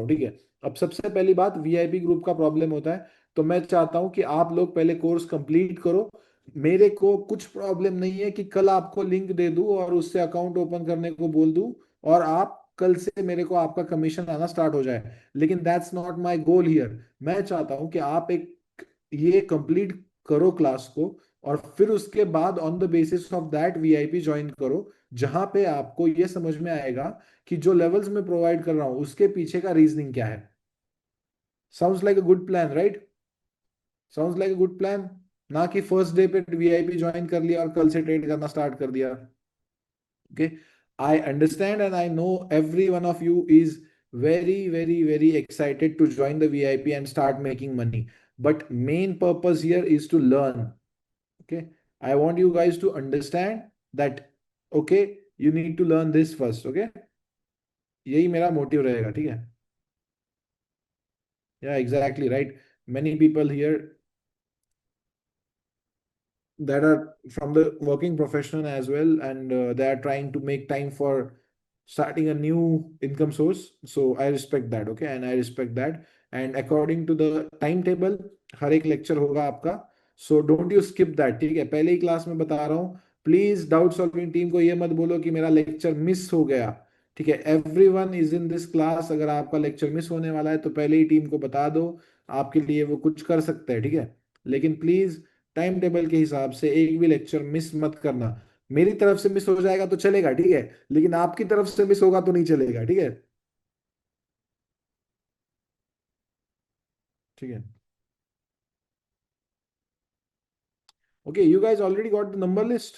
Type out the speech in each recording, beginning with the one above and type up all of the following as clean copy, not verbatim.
हूँ, ठीक है। अब सबसे पहली बात, वीआईपी ग्रुप का प्रॉब्लम होता है, तो मैं चाहता हूँ कि आप लोग पहले कोर्स कंप्लीट करो। मेरे को कुछ प्रॉब्लम नहीं है कि कल आपको लिंक दे दूं और उससे अकाउंट ओपन करने को बोल दूं और आप कल से मेरे को आपका कमीशन आना स्टार्ट हो जाए, लेकिन that's not my goal here. मैं चाहता हूं कि आप एक ये कंप्लीट करो क्लास को, और फिर उसके बाद on the basis of that VIP join करो, जहां पे आपको ये समझ में आएगा कि जो लेवल्स मैं प्रोवाइड कर रहा हूं उसके पीछे का रीजनिंग क्या है। Sounds like a good plan, right? Sounds like a good plan. ना कि फर्स्ट डे पे वीआईपी ज्वाइन कर लिया और कल से ट्रेड करना स्टार्ट कर दिया। Okay, I understand and I know every one of you is very excited to join the VIP and start making money, but main purpose here is to learn. Okay, I want you guys to understand that, okay, you need to learn this first. Okay, यही मेरा motive रहेगा, ठीक है। Yeah, exactly right. Many people here that are from the working profession as well, and they are trying to make time for starting a new income source. So I respect that, okay, and I respect that. And according to the timetable, हर एक lecture होगा आपका, so don't you skip that, ठीक है। पहले ही class में बता रहा हूँ, प्लीज डाउट सॉल्विंग टीम को ये मत बोलो कि मेरा लेक्चर मिस हो गया, ठीक है। Everyone is in this class, अगर आपका लेक्चर मिस होने वाला है तो पहले ही टीम को बता दो, आपके लिए वो कुछ कर सकते हैं, ठीक है। लेकिन प्लीज टाइम टेबल के हिसाब से एक भी लेक्चर मिस मत करना। मेरी तरफ से मिस हो जाएगा तो चलेगा, ठीक है, लेकिन आपकी तरफ से मिस होगा तो नहीं चलेगा, ठीक है। ठीक है। Okay, you guys already got the number list?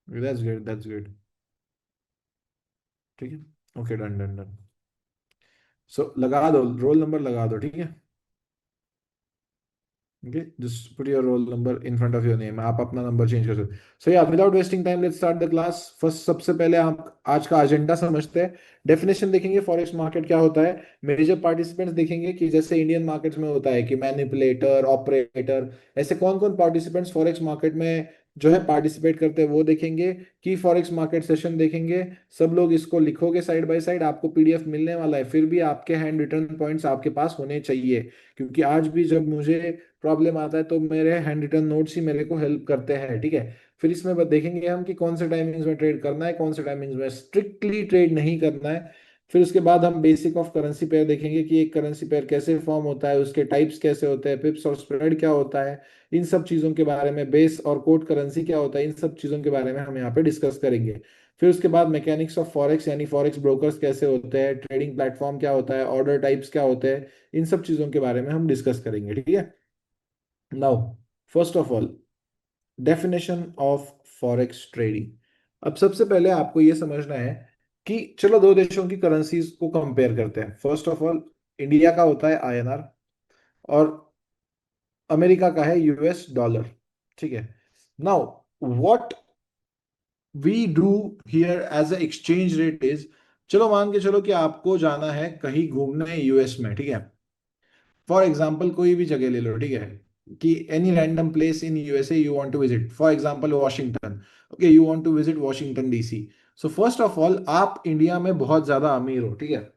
That's good, that's good. ठीक है। Okay, done done done. So लगा दो, रोल नंबर लगा दो, ठीक है। Okay, just put your roll number in front of your name. आप अपना नंबर चेंज कर सकते। सो या without wasting time let's start the class. First, सबसे पहले आप आज का एजेंडा समझते हैं। डेफिनेशन देखेंगे फॉरेक्स मार्केट क्या होता है। मेजर पार्टिसिपेंट्स देखेंगे कि जैसे इंडियन मार्केट्स में होता है कि मैनिपुलेटर, ऑपरेटर, ऐसे कौन कौन पार्टिसिपेंट्स फॉरेक्स मार्केट में जो है पार्टिसिपेट करते हैं वो देखेंगे। की फॉरेक्स मार्केट सेशन देखेंगे। सब लोग इसको लिखोगे साइड बाय साइड, आपको पीडीएफ मिलने वाला है, फिर भी आपके हैंड रिटन पॉइंट्स आपके पास होने चाहिए, क्योंकि आज भी जब मुझे प्रॉब्लम आता है तो मेरे हैंड रिटन नोट्स ही मेरे को हेल्प करते हैं, ठीक है। फिर इसमें देखेंगे हम कि कौन से टाइमिंग्स में ट्रेड करना है, कौन से टाइमिंग्स में स्ट्रिक्टली ट्रेड नहीं करना है। फिर उसके बाद हम बेसिक ऑफ करेंसी पेयर देखेंगे कि एक करेंसी पेयर कैसे फॉर्म होता है, उसके टाइप्स कैसे होते हैं, पिप्स और स्प्रेड क्या होता है, इन सब चीज़ों के बारे में, बेस और कोट करेंसी क्या होता है, इन सब चीज़ों के बारे में हम यहाँ पे डिस्कस करेंगे। फिर उसके बाद मैकेनिक्स ऑफ फॉरेक्स यानी फॉरेक्स ब्रोकर्स कैसे होते हैं, ट्रेडिंग प्लेटफॉर्म क्या होता है, ऑर्डर टाइप्स क्या होते हैं, इन सब चीज़ों के बारे में हम डिस्कस करेंगे, ठीक है। Now, first of all, definition of forex trading. अब सबसे पहले आपको यह समझना है कि चलो दो देशों की करेंसीज को कंपेयर करते हैं। फर्स्ट ऑफ ऑल, इंडिया का होता है आईएनआर और अमेरिका का है यूएस डॉलर, ठीक है। Now, what we do here as a exchange rate is, चलो मान के चलो कि आपको जाना है कहीं घूमने यूएस में, ठीक है। फॉर एग्जाम्पल कोई भी जगह ले लो, ठीक है, कि any random place in USA you want to visit, for example Washington. Okay, you want to visit Washington DC. So first of all, आप इंडिया में बहुत ज्यादा अमीर हो, ठीक है,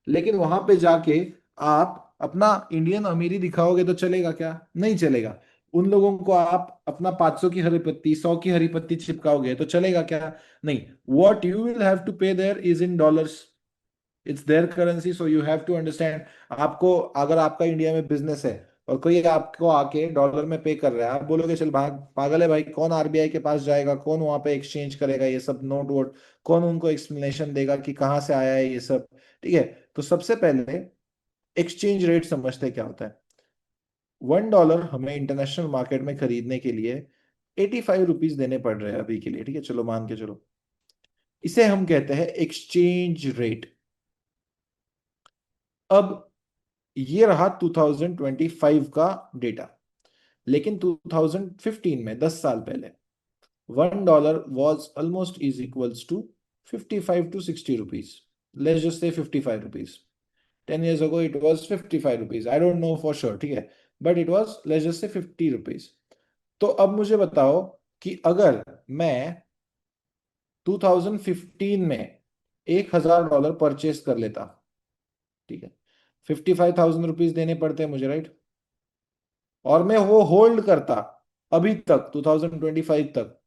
लेकिन वहां पे जाके आप अपना इंडियन अमीरी दिखाओगे तो चलेगा क्या? नहीं चलेगा। उन लोगों को आप अपना 500 की हरी पत्ती, 100 की हरी पत्ती चिपकाओगे तो चलेगा क्या? नहीं। What you will have to pay there is in dollars, it's their currency, so you have to understand. आपको, अगर आपका इंडिया में बिजनेस है और कोई आपको आके डॉलर में पे कर रहा है, आप बोलोगे चल भाग, पागल है भाई, कौन आरबीआई के पास जाएगा, कौन वहां पे एक्सचेंज करेगा ये सब नोट वोट, कौन उनको एक्सप्लेनेशन देगा कि कहाँ से आया है ये सब, ठीक है। तो सबसे पहले एक्सचेंज रेट समझते क्या होता है। $1 हमें इंटरनेशनल मार्केट में खरीदने के लिए 85 रुपीज देने पड़ रहे हैं अभी के लिए, ठीक है, चलो मान के चलो। इसे हम कहते हैं एक्सचेंज रेट। अब ये रहा 2025 का डेटा, लेकिन 2015 में, 10 साल पहले, $1 was almost is equals to 55 to 60 rupees. Let's just say 55 rupees. 10 years ago it was 55 rupees, I don't know for sure, ठीक है, but it was, let's just say, 50 rupees. तो अब मुझे बताओ कि अगर मैं 2015 में $1,000 परचेस कर लेता, ठीक है, 55,000 रुपीज देने पड़ते हैं मुझे, राइट, और मैं वो होल्ड करता अभी तक 2025 तक,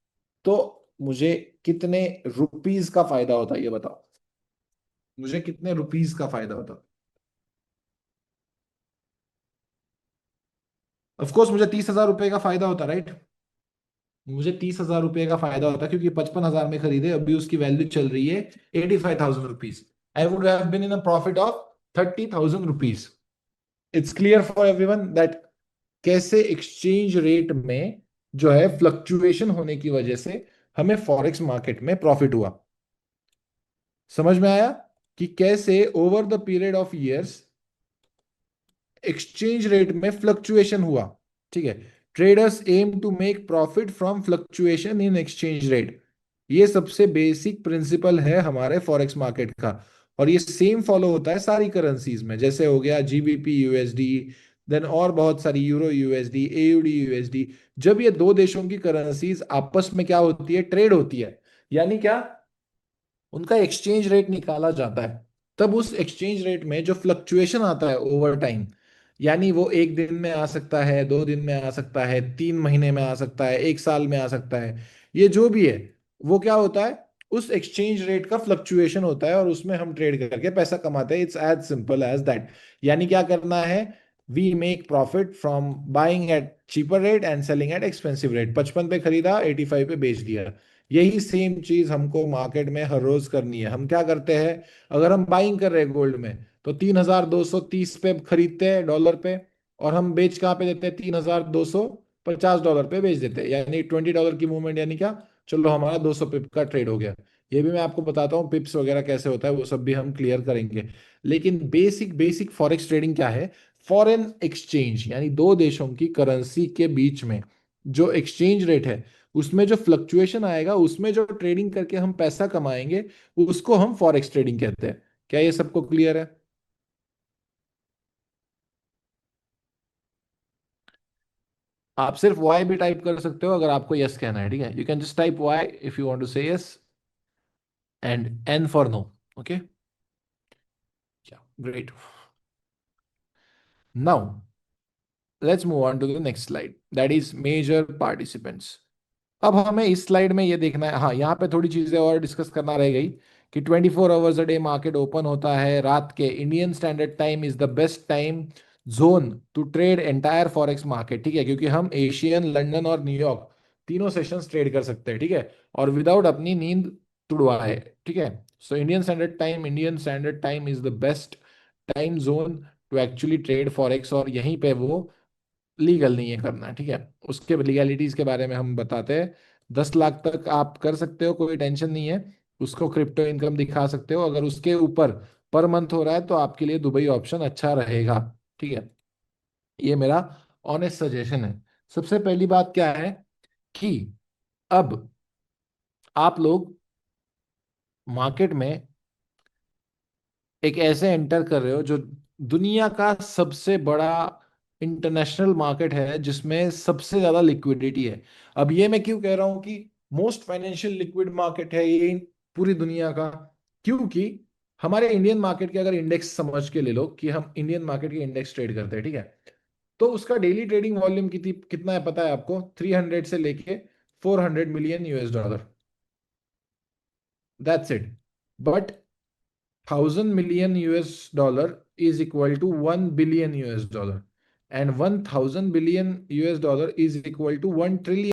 तो मुझे कितने रुपीस का फायदा होता ये बताओ, मुझे कितने रुपीस का फायदा होता? ऑफ कोर्स मुझे 30,000 रुपए का फायदा होता, राइट, मुझे 30,000 रुपए का फायदा होता क्योंकि 55,000 में खरीदे, अभी उसकी वैल्यू चल रही है 85,000 rupees. I would have been in a profit of 30,000 rupees. It's clear for everyone that कैसे एक्सचेंज रेट में जो है फ्लक्चुएशन होने की वजह से हमें फॉरेक्स मार्केट में प्रॉफिट हुआ। समझ में आया कि कैसे over the period of years exchange rate में फ्लक्चुएशन हुआ। ठीक है, traders aim to make profit from fluctuation in exchange rate. ये सबसे बेसिक प्रिंसिपल है हमारे फॉरेक्स मार्केट का, और ये सेम फॉलो होता है सारी करेंसीज में, जैसे हो गया जीबीपी यूएसडी, देन और बहुत सारी यूरो यूएसडी, एयूडी यूएसडी। जब ये दो देशों की करेंसीज आपस में क्या होती है, ट्रेड होती है, यानी क्या, उनका एक्सचेंज रेट निकाला जाता है, तब उस एक्सचेंज रेट में जो फ्लक्चुएशन आता है ओवर टाइम, यानी वो एक दिन में आ सकता है, 2 दिन में आ सकता है, 3 महीने में आ सकता है, 1 साल में आ सकता है, ये जो भी है वो क्या होता है, उस एक्सचेंज रेट का फ्लक्चुएशन होता है और उसमें हम ट्रेड करके पैसा कमाते हैं। It's as simple as that. यानी क्या करना है, we make profit from buying at cheaper rate and selling at expensive rate. 55 पे खरीदा, 85 पे बेच दिया। यही सेम चीज हमको मार्केट में हर रोज करनी है। हम क्या करते हैं, अगर हम बाइंग कर रहे हैं गोल्ड में, तो 3,230 पे खरीदते हैं डॉलर पे, और हम बेच कहाँ पे देते हैं, $3,250 पे बेच देते हैं, यानी $20 की मूवमेंट, यानी क्या, चलो हमारा 200 पिप का ट्रेड हो गया। ये भी मैं आपको बताता हूँ पिप्स वगैरह कैसे होता है, वो सब भी हम क्लियर करेंगे। लेकिन बेसिक बेसिक फॉरेक्स ट्रेडिंग क्या है, फॉरेन एक्सचेंज, यानी दो देशों की करेंसी के बीच में जो एक्सचेंज रेट है, उसमें जो फ्लक्चुएशन आएगा, उसमें जो ट्रेडिंग करके हम पैसा कमाएंगे, उसको हम फॉरेक्स ट्रेडिंग कहते हैं। क्या ये सबको क्लियर है? आप सिर्फ वाई भी टाइप कर सकते हो अगर आपको यस कहना है, ठीक है, you can just type Y if you want to say yes, and N for no. Okay, great. Now let's move on to the next slide, that is major participants. अब हमें इस स्लाइड में ये देखना है, हाँ यहाँ पे थोड़ी चीजें और डिस्कस करना रह गई, कि 24 hours a day market open होता है रात के। Indian standard time is the best time zone to trade entire forex market, ठीक है, क्योंकि हम एशियन, लंदन और न्यूयॉर्क तीनों सेशंस ट्रेड कर सकते हैं, ठीक है, और विदाउट अपनी नींद तुड़वाए, ठीक है। So Indian standard time is the best time zone to actually trade forex, और यहीं पे वो लीगल नहीं है करना, ठीक है। उसके लीगैलिटीज के बारे में हम बताते हैं। 10 लाख तक आप कर सकते हो, कोई टेंशन नहीं है, उसको क्रिप्टो इनकम दिखा सकते हो। अगर उसके ऊपर पर मंथ हो रहा है तो आपके लिए दुबई ऑप्शन अच्छा रहेगा, ठीक है। ये मेरा ऑनेस्ट सजेशन है। सबसे पहली बात क्या है कि अब आप लोग मार्केट में एक ऐसे एंटर कर रहे हो जो दुनिया का सबसे बड़ा इंटरनेशनल मार्केट है, जिसमें सबसे ज्यादा लिक्विडिटी है। अब ये मैं क्यों कह रहा हूं कि मोस्ट फाइनेंशियल लिक्विड मार्केट है ये पूरी दुनिया का, क्योंकि हमारे इंडियन मार्केट के अगर इंडेक्स समझ के ले लो कि हम इंडियन मार्केट के इंडेक्स ट्रेड करते हैं, ठीक है, तो उसका डेली ट्रेडिंग वॉल्यूम कितना है पता है आपको, 300 से लेके 400 million US dollar, that's it. But 1,000 million US dollar is equal to 1 billion US dollar, and 1,000 billion US dollar is equal to 1 trillion